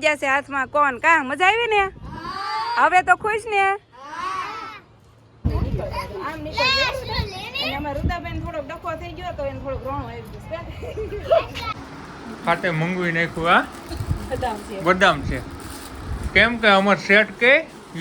જશે હાથમાં કોણ કા મજા આવી ને હવે તો ખુશ ને આમ નીકળ અમાર રુદાબેન થોડો ડખો થઈ ગયો તો એને થોડું રોણું આવી ગયું ખાતે મંગવી નાખ્યું આ બદામ છે કેમ કે અમાર સેટ કે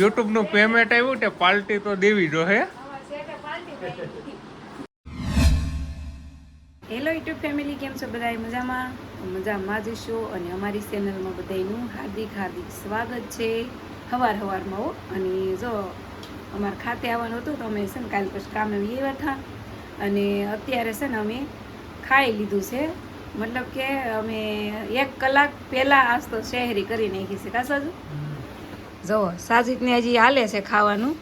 યુટ્યુબ નું પેમેન્ટ આવ્યું તે પાર્ટી તો દેવી જો હે હેલો યુટ્યુબ ફેમિલી કેમ છો બધા મજામાં જ છો અને અમારી ચેનલમાં બધાનું હાર્દિક સ્વાગત છે સવારમાં અને જો અમારે ખાતે આવવાનું હતું તો અમે છે ને કાલ પછી કામે આવ્યા હતા અને અત્યારે છે ને અમે ખાઈ લીધું છે મતલબ કે અમે 1 કલાક પહેલાં આજ તો શહેરી કરી નાખી છે કા સાજુ જો સાજીદને હજી હાલે છે ખાવાનું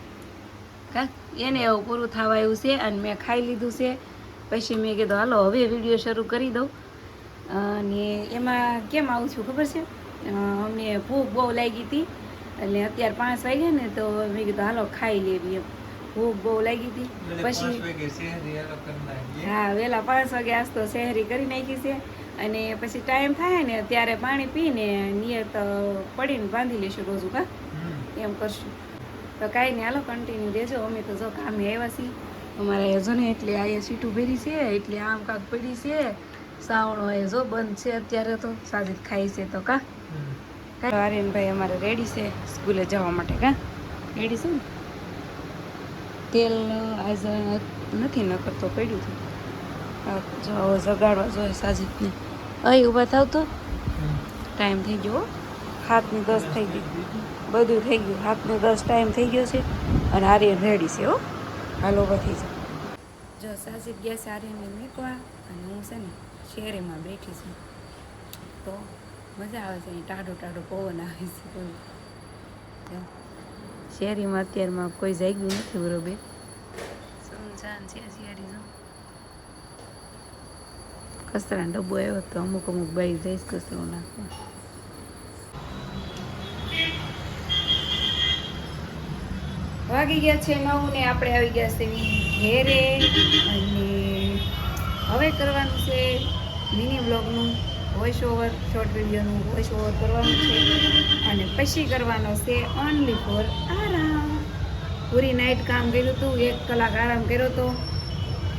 કા એને એવું પૂરું થવા આવ્યું છે અને મેં ખાઈ લીધું છે પછી મેં કીધું હાલો હવે વિડીયો શરૂ કરી દઉં અને એમાં કેમ આવું છું ખબર છે અમને ભૂખ બહુ લાગી હતી એટલે અત્યારે 5 વાગ્યા ને તો મેં કીધું હાલો ખાઈ લેવી એમ ભૂખ બહુ લાગી હતી પછી હા વહેલા 5 વાગે આજ તો શહેરી કરી નાખી છે અને પછી ટાઈમ થાય ને ત્યારે પાણી પીને નિયત પડીને બાંધી લેશું રોજુ કા એમ કરશું તો કાંઈ નહીં હાલો કન્ટિન્યુ દેજો અમે તો જો કામે આવ્યા છીએ અમારે જો ને એટલે અહીંયા સીટું ભરી છે એટલે આમ કાંક પડી છે સાવણો એ જો બંધ છે અત્યારે તો સાજીદ ખાઈ છે તો કા આર્યનભાઈ અમારે રેડી છે સ્કૂલે જવા માટે કા રેડી છે ને તેલ આજ નથી ન કરતો પડ્યું હતું જો જગાડવા જોઈએ સાજીદને અહીં ઊભા થાવ તો ટાઈમ થઈ ગયો 7:10 થઈ ગઈ બધું થઈ ગયું 7:10 ટાઈમ થઈ ગયો છે અને આર્યન રેડી છે હો હાલો બધી જો સાજીદ ગયા છે આર્યનને મૂકવા અને હું છે ને શેરીમાં બેઠી છું તો મજા આવે છે અહીં ટાઢો પવન આવે છે કોઈ શેરીમાં અત્યારમાં કોઈ જાગ્યું નથી બરોબર સુનસાન છે શેરી જો કચરાનો ડબ્બો આવ્યો તો અમુક બાઈ જઈશ કચરો નાખવા વાગી ગયા છે 9 ને આપણે આવી ગયા છે ઘેરે અને હવે કરવાનું છે મિની વ્લોગનું વોઇસ ઓવર શોર્ટ વિડીયોનું વોઇસ ઓવર કરવાનું છે અને પછી કરવાનો છે ઓનલી ફોર આરામ પૂરી નાઇટ કામ કર્યું હતું 1 કલાક આરામ કર્યો હતો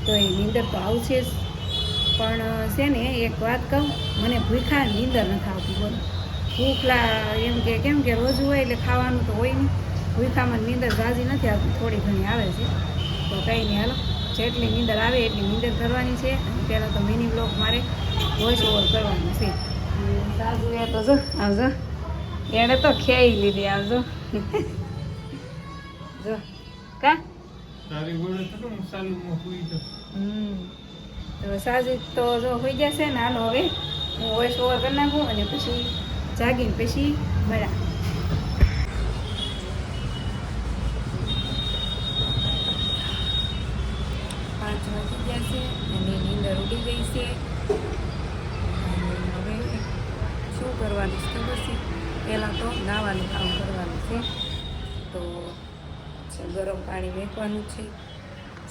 તો એ નીંદર તો આવશે જ પણ છે ને એક વાત કહું મને ભૂખા નીંદર નથી આવતી બોલો ભૂખલા એમ કે કેમ કે રોજ હોય એટલે ખાવાનું તો હોય નહીં ભૂખામાં નીંદર ઝાઝી નથી આવતી થોડી ઘણી આવે છે તો કંઈ નહીં હાલો જેટલી નીંદર આવે એટલી નીંદર કરવાની છે અને પહેલાં તો મિની બ્લોગ મારે વોઇસ ઓવર કરવાનું છે સાજુ એ તો જો આવજો એણે તો ખેઈ લીધી આવજો જો કા તો સાજુ તો જો હોઈ જશે ને હાલો હવે હું વોઇસ ઓવર કરી નાખું અને પછી જાગીને પછી મળ્યા 5 વાગી ગયા છે અને નીંદર ઉડી ગઈ છે અને હવે શું કરવાનું છે ખબર છે પહેલાં તો નાવાનું કામ કરવાનું છે તો ગરમ પાણી મેકવાનું છે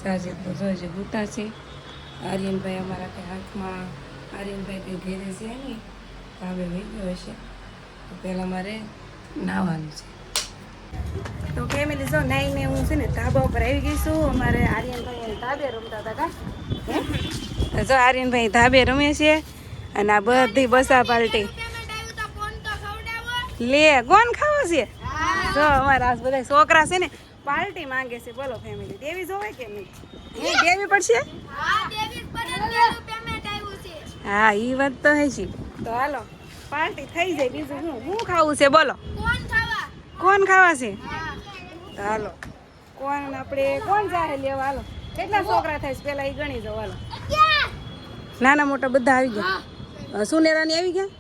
સાજે તો જોઈએ ગુતા છે આર્યનભાઈ અમારા કંઈ હાથમાં આર્યનભાઈ કંઈ ઘેરે છે ને ભાવે વહી ગયો હશે તો પહેલાં મારે નાવાનું છે તો ફેમિલી જો નાઈને હું છે ને ધાબા ઉપર આવી ગઈ છું અમારે આર્યનભાઈ ધાબે રમતા હતા કા જો આર્યનભાઈ ધાબે રમે છે અને આ બધી બસા પાલટી લે કોણ ખાવો છે જો અમારા આ બધા છોકરા છે ને પાર્ટી માંગે છે બોલો ફેમિલી દેવી જોવે કે નહીં દેવી પડશે હા એ વાત તો હે છે તો હાલો પાર્ટી થઈ જાય બીજું હું ખાવું છે બોલો કોણ ખાવા છે હાલો કોણ આપણે કોણ જાહે લેવા હાલો કેટલા છોકરા થાય છે પેલા એ ગણી જાવ હાલો નાના મોટા બધા આવી ગયા સુનેરાની આવી ગયા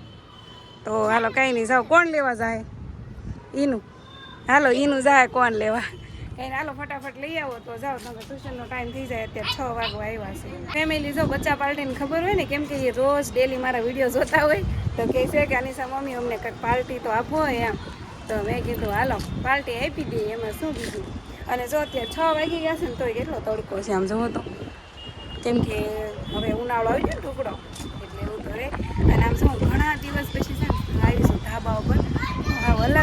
તો હાલો કાંઈ નહીં જાઓ કોણ લેવા જાય ઈનું હાલો ઈનું જાય કોણ લેવા કંઈ હાલો ફટાફટ લઈ આવો તો જાઓ તમે ટ્યુશનનો ટાઈમ થઈ જાય અત્યારે 6 વાગવા આવ્યા છે ફેમિલી જો બચ્ચા પાર્ટીને ખબર હોય ને કેમ કે એ રોજ ડેલી મારા વિડીયો જોતા હોય તો કહે છે કે અનિશા મમ્મી અમને કંઈક પાર્ટી તો આપો એમ તો મેં કીધું હાલો પાર્ટી આપી દઈએ એમાં શું કીધું અને જો અત્યારે 6 વાગી ગયા છે ને તોય કેટલો તડકો છે આમ જોવો તો કેમ કે હવે ઉનાળો આવી ગયો ને ટુકડો એટલે એવું તો રહે અને આમ શું ઘણા દિવસ પછી છે ને આવીશું ધાબા ઉપર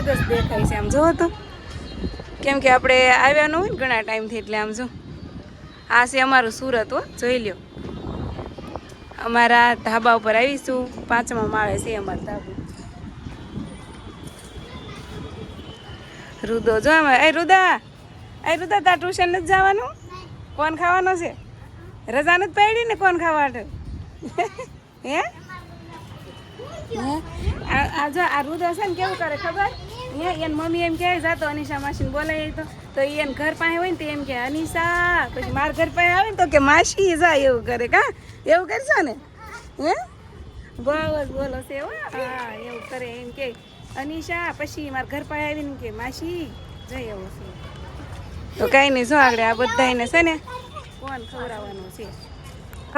સરસ દેખાય છે આમ જોવો તો, કેમ કે આપણે આવ્યા ન હોય ને ઘણા ટાઈમથી, એટલે આમ જો આ છે અમારું સુરત હો, જોઈ લ્યો. અમારા ધાબા ઉપર આવીશું, 5મા માળે છે અમારું ધાબું. રુદો જો એ રુદા તાર ટ્યુશન નથી જવાનું? કોણ ખાવાનો છે? રજા નથી પાડી ને કોણ ખાવા? હે આ જો આ રુદો છે ને કેવું કરે ખબર? એને મમ્મી એમ કહે જાતો અનિશા માસીને બોલાય તો એને ઘર પાસે હોય ને તો એમ કે અનિશા, પછી મારા ઘર પાસે આવે ને તો કે માસી જાય, એવું કરે. કા એવું કરશો ને? હે બહુ જ બોલો છે હો. હા એવું કરે, એમ કે અનિશા, પછી મારા ઘર પાસે આવીને કે માસી જાય, એવું છે. તો કાંઈ નહીં, જો આગળ આ બધાને છે ને કોણ ખવડાવવાનું છે.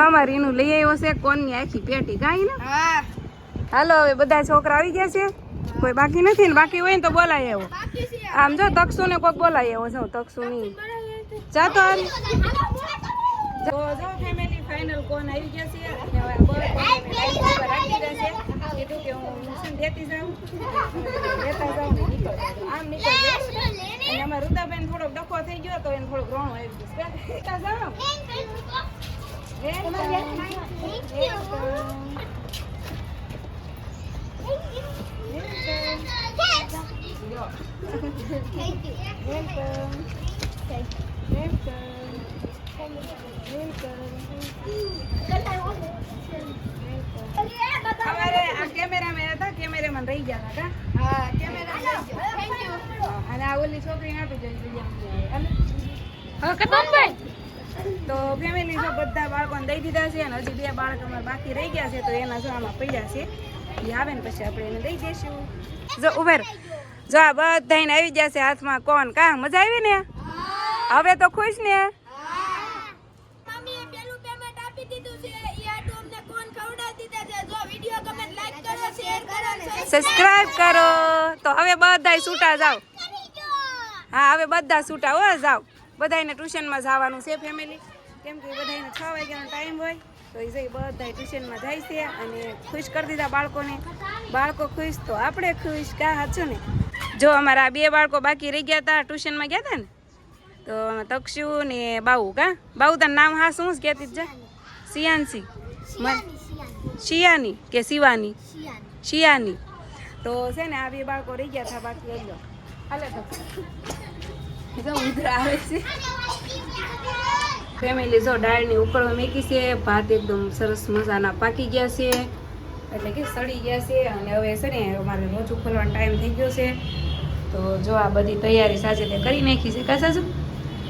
અમારે એનું લઈ આવ્યો છે કોણની આખી પેટી, કાંઈ ને. હાલો હવે બધા છોકરા આવી ગયા છે, કોઈ બાકી નથી ને? બાકી હોય ને તો બોલાય એવો. આમ જો તકસુ ને કોઈક બોલાય એવો. જો તકસુ નહીં જાતો હાલ. જો ફેમિલી ફાઇનલ કોણ આવી ગયા છે, અને હવે રાખી દેશે. કીધું કે હું દેતી જાઉં, લેતા જાઉં ને નીકળતા જાઉં. આમ નીકળજો. અને અમારા રુદાબેન થોડોક ડખો થઈ ગયો તો એને થોડોક રોણું આવી ગયું. જાઓ અમારે આ કેમેરામેન હતા, કેમેરામેન રહી ગયા હતા. હા કેમેરામેન. અને આ ઓલી છોકરીને આપી દેજો. તો ફેમિલી જો બધા બાળકોને દઈ દીધા છે, અને હજી 2 બાળક અમારે બાકી રહી ગયા છે, તો એના જો આમાં પડ્યા છે. એ આવે ને પછી આપણે એને દઈ દઈશું. જો ઉભેર જો આ બધાને આવી જશે હાથમાં કોણ. કા મજા આવી ને? હવે તો ખુશ ને? સબસ્ક્રાઇબ કરો. તો હવે બધાય છૂટા જાવ. હા હવે બધા છૂટા હો, જાવ. બધાને ટ્યુશનમાં જવાનું છે ફેમિલી, કેમ કે બધાને 6 વાગ્યાનો ટાઈમ હોય, તો એ જઈ બધા ટ્યુશનમાં જાય છે. અને ખુશ કરી દીધા બાળકોને. બાળકો ખુશ તો આપણે ખુશ. કા સાચું ને? જો અમારા 2 બાળકો બાકી રહી ગયા હતા, ટ્યુશનમાં ગયા હતા ને, તો તક્ષુ ને બાઉ. કા બાઉ તારું નામ હા શું કહેતી જ? શિયાંશી, શિયાની કે શિવાની? શિયાની. તો છે ને આ 2 બાળકો રહી ગયા હતા બાકી. આવી જાઓ હાલે તો ઉધરા આવે છે. ફેમિલી જો દાળની ઉકળવા મૂકી છે, ભાત એકદમ સરસ મજાના પાકી ગયા છે, એટલે કે સડી ગયા છે. અને હવે છે ને અમારે રોજુ ખોલવાનો ટાઈમ થઈ ગયો છે, તો જો આ બધી તૈયારી સાચે તે કરી નાખી છે. કા સાચું?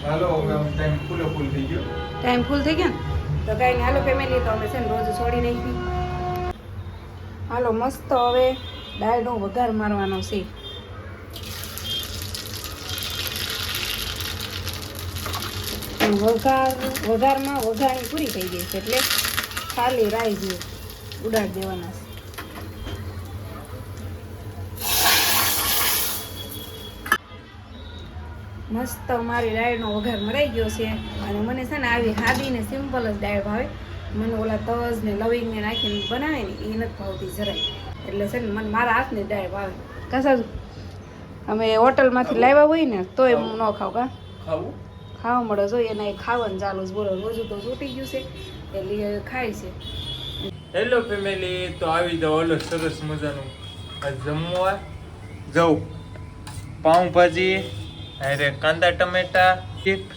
હાલો હવે ટાઈમ ફૂલ થઈ ગયો. ટાઈમ ફૂલ થઈ ગયો ને તો કાંઈ નહીં. હાલો ફેમિલી, તો અમે છે ને રોજ છોડી નાખી. હાલો મસ્ત હવે દાળનો વઘાર મારવાનો છે. વઘારમાં વઘાણી પૂરી થઈ ગઈ છે, એટલે ખાલી રાઈ જે ઉડાડી દેવાના છે. મસ્ત મારી દાળનો વઘાર મરાઈ ગયો છે. અને મને છે ને આવી સાદી ને સિમ્પલ જ દાળ ભાવે. મને ઓલા તજ ને લવિંગ ને નાખીને બનાવે ને એ નથી ભાવતી જરાય. એટલે છે ને મને મારા હાથની દાળ ભાવે. કસા અમે હોટલમાંથી લાવ્યા હોય ને તોય ન ખાવ. કા ખાવા મળે જોઈએ ને ખાવાનું ચાલુ જ. બોલો રોજુ તો તૂટી ગયું છે એટલે ખાય છે. હેલો ફેમિલી, તો આવી જાઓ ઓલો સરસ મજાનું જમવા. જાઉં પાઉંભાજી, અરે કાંદા ટમેટા,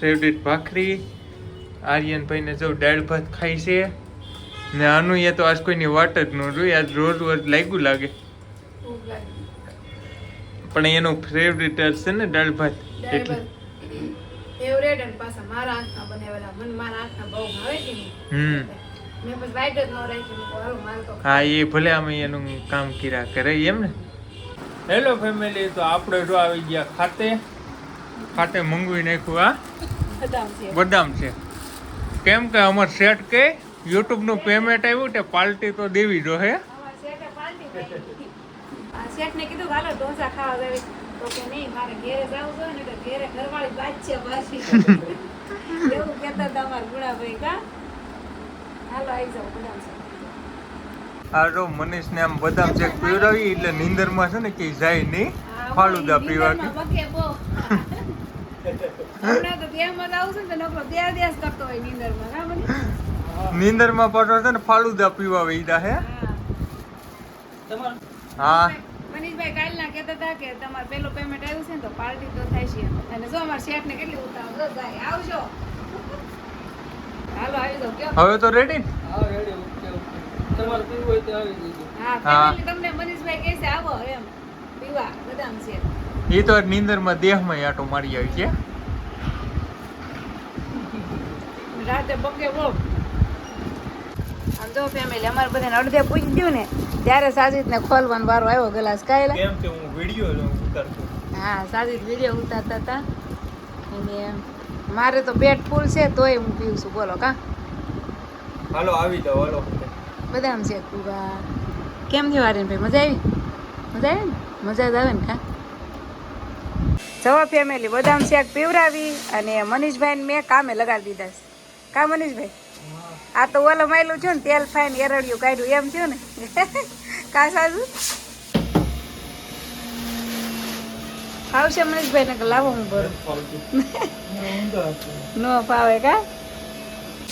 ફેવરેટ ભાખરી. આર્યનભાઈને જો દાળ ભાત ખાઈ છે ને. આનું એ તો આજ કોઈની વાટ જ ન જોઈ. આજ રોજ લાગ્યું લાગે, પણ એનું ફેવરેટ છે ને દાળ ભાત. એટલે ફેવરેટ અને પાછા મારા હાથના બનાવેલા. મને મારા હાથના બહુ ભાવે છે. મેં પછી વાઈટ જ ન રાખી. હા એ ભલે અમે એનું કામ કર્યા કરે એમ ને. હેલો ફેમિલી, તો આપણે જો આવી ગયા ખાતે મંગવી નાખ્યું. આ બદામ છે. કેમ કે અમાર સેટ કે યુટ્યુબ નું પેમેન્ટ આવ્યું તે પાર્ટી તો દેવી જો હે. શેઠ ને કીધું હાલો ઢોસા ખાવા જાવી, તો કે નહીં મારે ઘેરે જાવું જોઈએ ને, તો ઘેરે ઘરવાળી બાદ છે પાછી. એવું કહેતા હતા અમારા ગુણાભાઈ. કા હાલો આવી જાવ બદામ છે. આ જો મનીષ ને આમ બદામ શેક પીવડાવી એટલે નીંદર માં છે ને કે જાય નહીં. ફાલુદા પીવા કે બકે બો હમણાં તો ધ્યાનમાં જ આવશે ને તો નકરો દ્યાસ કરતો હોય નીંદરમાં કા મને નીંદરમાં પડો છે ને ફાલુદા પીવા વઈદા હે હા મનીષભાઈ કાલના કહેતા હતા કે તમારે પેલું પેમેન્ટ આવ્યું છે ને તો પાર્ટી તો થાય છે અને જો અમારા શેઠને કેટલી ઉતાવળ જો જાય આવજો હાલો આવી જાઓ કયો હવે તો રેડી ને હા રેડી ઓકે ઓકે તમારે પીવું હોય તો આવી જજો હા ફેમિલી તમને મનીષભાઈ કહે છે આવો એમ પીવા બદામ છે એ તો નીંદરમાં દેહમાં આટો મારી આવી છે રાતે બકે બહુ આમ જો ફેમિલી અમારે બધાને અડધે પૂછી ગયું ને ત્યારે સાજીદને ખોલવાનો વારો આવ્યો ગ્લાસ કાયલા કેમ કે હું વિડિયો ઉતારતો હા સાજીદ વિડીયો ઉતારતા હતા અને મારે તો પેટ ફૂલ છે તોય હું પીવું છું બોલો કા હાલો આવી જાઓ હાલો બદામ શેક પીવા કેમ થયું આર્યન ભાઈ મજા આવી ને મજા જ આવે ને કા જવા ફેમિલી બદામ શેક પીવરાવી અને મનીષભાઈને મેં કામે લગાડી દીધા છે કા મનીષભાઈ આ તો ઓલો માયલું છું ને તેલ ફાઈન એરડિયું કાઢ્યું એમ થયું ને કા સાજુ આવશે મનીષભાઈ ને લાવો હું ભરું ન ફાવે કા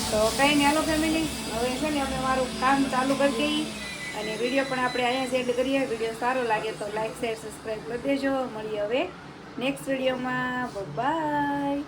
તો કઈ નહીં હાલો ફેમિલી હવે છે ને અમે મારું કામ ચાલુ કરી દઈએ અને વિડીયો પણ આપણે અહીંયા સેન્ડ કરીએ વિડીયો સારો લાગે તો લાઈક શેર સબસ્ક્રાઈબ કરી દેજો મળીએ હવે નેક્સ્ટ વિડીયોમાં બાય